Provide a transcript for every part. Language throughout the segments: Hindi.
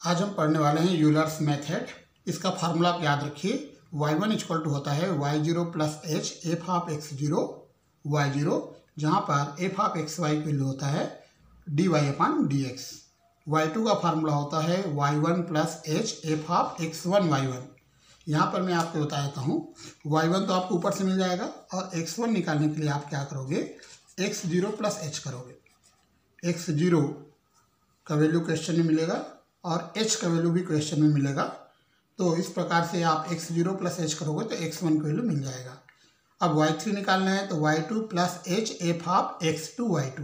आज हम पढ़ने वाले हैं यूलर्स मेथड। इसका फार्मूला आप याद रखिए, y1 इक्वल टू होता है y0 plus H F of x0 y0, जहाँ पर f of x y value होता है dy अपॉन dx। y2 का फार्मूला होता है y1 plus H F of x1 y1। यहाँ पर मैं आपको बता देता हूँ, y1 तो आपको ऊपर से मिल जाएगा और x1 निकालने के लिए आप क्या करोगे, x0 प्लस एच करोगे। x0 का वैल्यू क्वेश्चन में मिलेगा और h का वैल्यू भी क्वेश्चन में मिलेगा। तो इस प्रकार से आप x0 प्लस h करोगे तो x1 का वैल्यू मिल जाएगा। अब y3 निकालना है तो y2 plus H F of x2 y2।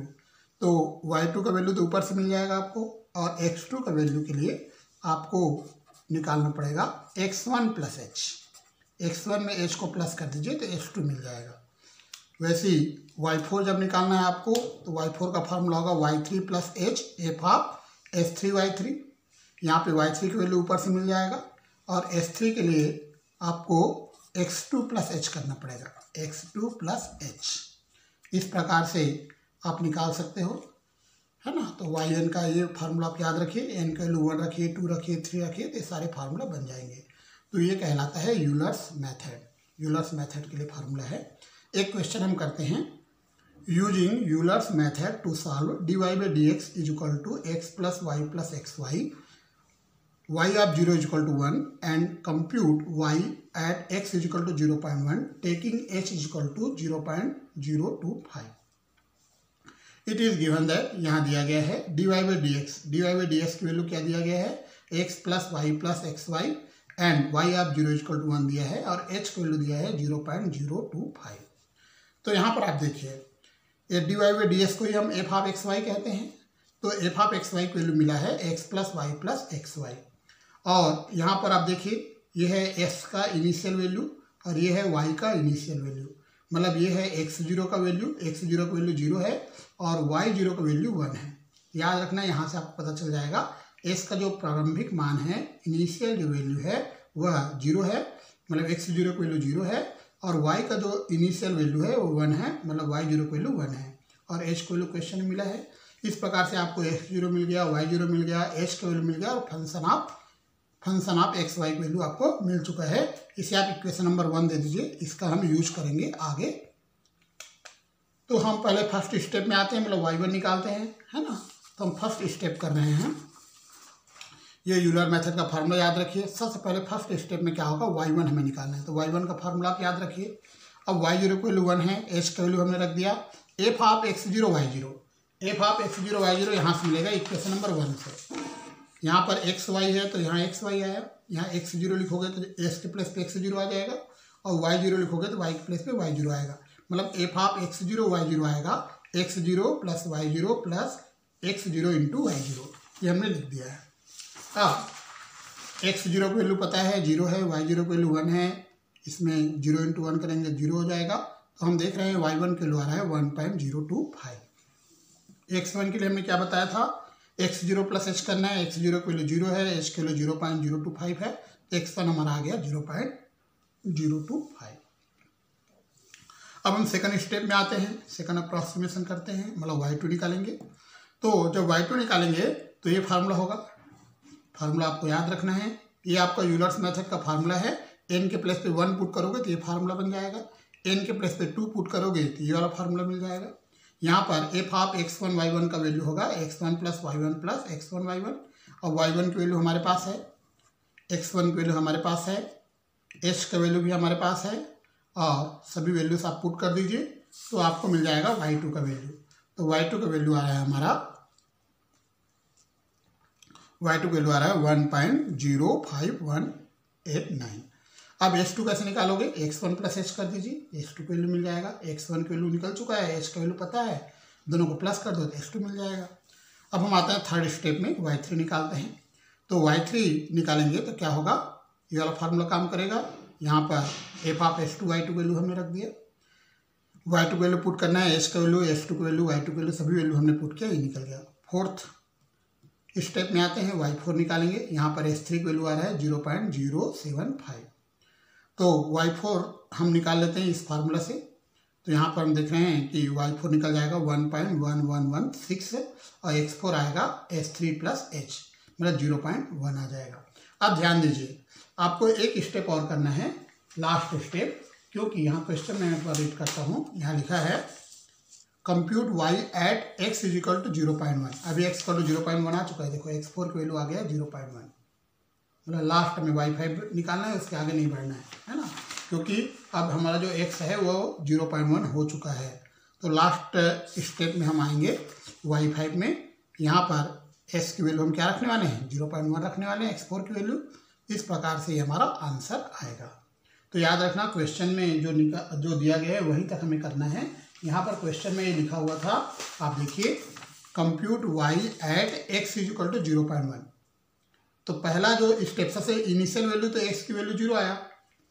तो y2 का वैल्यू तो ऊपर से मिल जाएगा आपको, और x2 का वैल्यू के लिए आपको निकालना पड़ेगा x1 प्लस h। x1 में h को प्लस कर दीजिए तो x2 मिल जाएगा। वैसे ही y4 जब निकालना है आपको तो y4 का फार्मूला होगा y3 plus H F of s3 y3। यहाँ पे y3 की वैल्यू ऊपर से मिल जाएगा और s3 के लिए आपको x2 प्लस h करना पड़ेगा, x2 प्लस h। इस प्रकार से आप निकाल सकते हो, है ना। तो yn का ये फार्मूला आप याद रखिए, n का वैल्यू 1 रखिए, 2 रखिए, 3 रखिए, तो ये सारे फार्मूला बन जाएंगे। तो ये कहलाता है यूलर्स मेथड। यूलर्स मेथड के लिए फार्मूला है। एक क्वेश्चन हम करते हैं, using Euler's method to solve dy by dx is equal to x plus y plus x y, y of 0 is equal to 1 and compute y at x is equal to 0.1 taking h is equal to 0.025। It is given that यहाँ दिया गया है dy by dx की वैल्यू क्या दिया गया है, x plus y plus x y and y of 0 is equal to 1 दिया है और h की वैल्यू दिया है 0.025। तो यहाँ पर आप देखिए, ये dy by dx को ही हम f ऑफ एक्स वाई कहते हैं। तो f ऑफ एक्स वाई की वैल्यू मिला है x plus y plus x y, और यहाँ पर आप देखिए ये है x का इनिशियल वैल्यू और ये है y का इनिशियल वैल्यू। मतलब ये है x0 का वैल्यू, x0 का वैल्यू 0 है और y0 का वैल्यू 1 है। याद रखना, यहाँ से आपको पता चल जाएगा s का जो प्रारंभिक मान है, इनिशियल जो वैल्यू है वह 0 है, मतलब x0 का वैल्यू 0 है, और y का जो इनिशियल वैल्यू है वो 1 है, मतलब y0 का वैल्यू 1 है, और h का वैल्यू क्वेश्चन में मिला है। इस प्रकार से आपको x0 मिल गया, y0 मिल गया, h का वैल्यू मिल गया और फंक्शन ऑफ एक्स वाई की वैल्यू आपको मिल चुका है। इसे आप इक्वेशन नंबर 1 दे दीजिए, इसका हम यूज करेंगे आगे। तो हम पहले फर्स्ट स्टेप में आते हैं, मतलब y1 निकालते हैं, है ना। तो हम फर्स्ट स्टेप कर रहे हैं। ये यूलर मेथड का फार्मूला याद रखिए। सबसे पहले फर्स्ट स्टेप में क्या होगा, y1 हमें निकालना है। तो y1 का फार्मूला आप याद रखिए। अब y0 की वैल्यू 1 है, h का वैल्यू हमने रख दिया, F of x0 y0, F of x0 y0 यहाँ से मिलेगा इक्वेशन नंबर 1 से। यहाँ पर एक्स वाई है तो यहाँ एक्स वाई आया, यहाँ x0 लिखोगे तो s के प्लेस पे x0 आ जाएगा और y0 लिखोगे तो y के प्लेस पे y0 आएगा। मतलब एफ ऑफ x0 y0 आएगा x0 plus y0 plus x0 into y0, ये हमने लिख दिया है। अब x0 की वैल्यू पता है 0 है, y0 की वैल्यू 1 है, इसमें 0 इंटू 1 करेंगे 0 हो जाएगा। तो हम देख रहे हैं y1 की वैल्यू आ रहा है 1.025। x1 के लिए हमने क्या बताया था, x0 प्लस h करना है, x0 की वैल्यू 0 है, h की वैल्यू 0.025 है, तो x1 हमारा आ गया 0.025। अब हम सेकंड स्टेप में आते हैं, सेकंड अप्रॉक्सीमेशन करते हैं, मतलब y2 निकालेंगे। तो जब y2 निकालेंगे तो ये फार्मूला होगा, फार्मूला आपको याद रखना है। ये आपका यूलर्स मेथड का फार्मूला है। n के प्लेस पे 1 पुट करोगे तो ये फार्मूला बन जाएगा, n के प्लेस पे 2 पुट करोगे तो ये वाला फार्मूला मिल जाएगा। यहाँ पर एफ ऑफ x1 y1 का वैल्यू होगा x1 plus y1 plus x1 y1, और y1 की वैल्यू हमारे पास है, x1 की वैल्यू हमारे पास है, h का वैल्यू भी हमारे पास है, और सभी वैल्यूज आप पुट कर दीजिए तो आपको मिल जाएगा y2 का वैल्यू। तो y2 का वैल्यू आ रहा है हमारा, y2 का वैल्यू आ रहा है 1.05189। अब h2 कैसे निकालोगे, x1 प्लस h कर दीजिए, h2 की वैल्यू मिल जाएगा, x1 की वैल्यू निकल चुका है, h का वैल्यू पता है, दोनों को प्लस कर दो तो h2 मिल जाएगा। अब हम आते हैं थर्ड स्टेप में, y3 निकालते हैं। तो y3 निकालेंगे तो क्या होगा, ये वाला फार्मूला काम करेगा। यहाँ पर एफ ऑफ h2 y2 की वैल्यू हमने रख दिया, y2 की वैल्यू पुट करना है, h का वैल्यू, h2 की वैल्यू, y2 की वैल्यू, सभी वैल्यू हमने पुट किया, ये निकल गया। फोर्थ स्टेप में आते हैं, y4 निकालेंगे। यहाँ पर h3 की वैल्यू आ रहा है 0.075। तो y4 हम निकाल लेते हैं इस फार्मूला से। तो यहाँ पर हम देख रहे हैं कि y4 निकल जाएगा 1.1116 और x4 आएगा h3 प्लस h। मतलब 0.1 आ जाएगा। अब ध्यान दीजिए, आपको एक स्टेप और करना है, लास्ट स्टेप, क्योंकि यहाँ क्वेश्चन में एक बार रीड करता हूँ। यहाँ लिखा है compute y at x is equal to 0.1। अभी x इक्वल टू 0.1 आ चुका है, देखो x4 की वैल्यू आ गया 0.1, मतलब लास्ट में y5 निकालना है, उसके आगे नहीं बढ़ना है ना, क्योंकि अब हमारा जो x है वो 0.1 हो चुका है। तो लास्ट स्टेप में हम आएंगे y5 में, यहाँ पर s की वैल्यू हम क्या रखने वाले हैं, 0.1 रखने वाले हैं, x4 की वैल्यू। इस प्रकार से हमारा आंसर आएगा। तो याद रखना, क्वेश्चन में जो दिया गया है वहीं तक हमें करना है। यहाँ पर क्वेश्चन में ये लिखा हुआ था, आप देखिए, compute y at x is equal to 0.1। तो पहला जो स्टेप, सबसे इनिशियल वैल्यू तो x की वैल्यू 0 आया,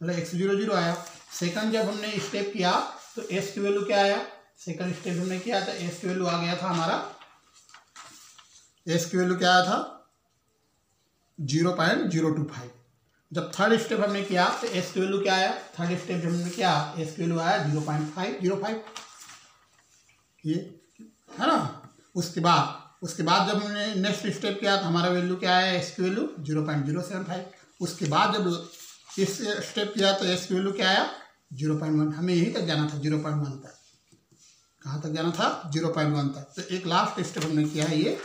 मतलब x0 आया। सेकंड जब हमने स्टेप किया तो s की वैल्यू क्या आया, सेकंड स्टेप हमने किया था, s की वैल्यू आ गया था हमारा, s की वैल्यू क्या आया था 0.025। जब थर्ड स्टेप हमने किया तो s की वैल्यू क्या आया, थर्ड स्टेप जब हमने किया s की वैल्यू आया 0.505, ये है ना। उसके बाद जब हमने नेक्स्ट स्टेप किया तो हमारा वैल्यू क्या आया, s की वैल्यू 0.075। उसके बाद जब इस स्टेप किया तो s की वैल्यू क्या आया 0.1। हमें यहीं तक जाना था 0.1 तक। कहाँ तक जाना था, 0.1 तक। तो एक लास्ट स्टेप हमने किया है, ये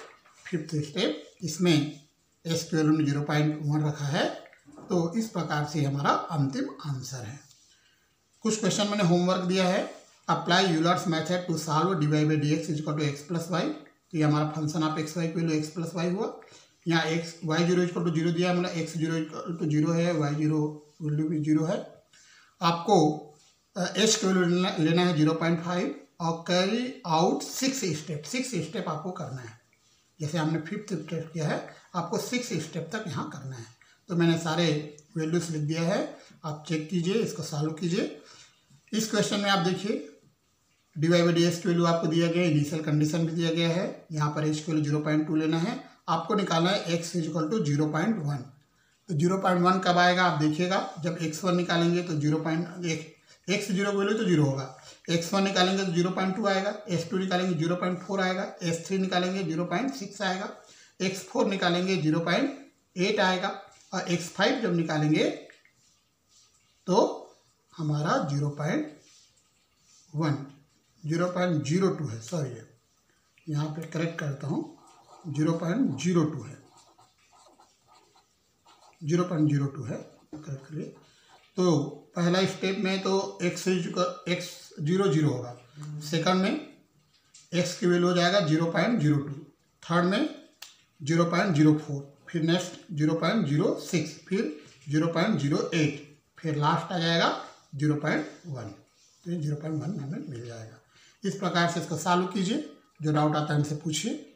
फिफ्थ स्टेप, इसमें s की वैल्यू ने 0.1 रखा है। तो इस प्रकार से हमारा अंतिम आंसर है। कुछ क्वेश्चन मैंने होमवर्क दिया है, apply Euler's method to solve dy by d x is equal to x plus y. तो ये हमारा फंक्शन ऑफ एक्स वाई की वैल्यू एक्स प्लस वाई हुआ। यहाँ एक्स y0 इक्वल टू 0 दिया, मतलब x0 इक्वल टू 0 है, y0 वैल्यू भी 0 है। आपको h की वैल्यू लेना है 0.5 और कैरी आउट 6 स्टेप आपको करना है। जैसे हमने फिफ्थ स्टेप किया है, आपको 6 स्टेप तक यहाँ करना है। तो मैंने सारे वैल्यूज लिख दिया है, आप चेक कीजिए, इसको सॉल्व कीजिए। इस क्वेश्चन में आप देखिए, dy बाई डी एक्स की वैल्यू आपको दिया गया है, इनिशियल कंडीशन भी दिया गया है। यहाँ पर h की वैल्यू 0.2 लेना है, आपको निकालना है x इज इक्वल टू 0.1। तो 0.1 कब आएगा आप देखिएगा, जब x1 निकालेंगे तो x0 की वैल्यू तो 0 होगा, x1 निकालेंगे तो 0.2 आएगा, x2 निकालेंगे 0.4 आएगा, x3 निकालेंगे 0.6 आएगा, x4 निकालेंगे 0.8 आएगा, और x5 जब निकालेंगे तो हमारा 0.02 है, सॉरी यहाँ पे करेक्ट करता हूँ, 0.02 है, 0.02 है, करेक्ट करिए। तो पहला स्टेप में तो x0 होगा, सेकंड में x की वैल्यू हो जाएगा 0.02, थर्ड में 0.04, फिर नेक्स्ट 0.06, फिर 0.08, फिर लास्ट आ जाएगा 0.1। तो 0.1 हमें मिल जाएगा। इस प्रकार से इसको सॉल्व कीजिए, जो डाउट आता है हमसे पूछिए।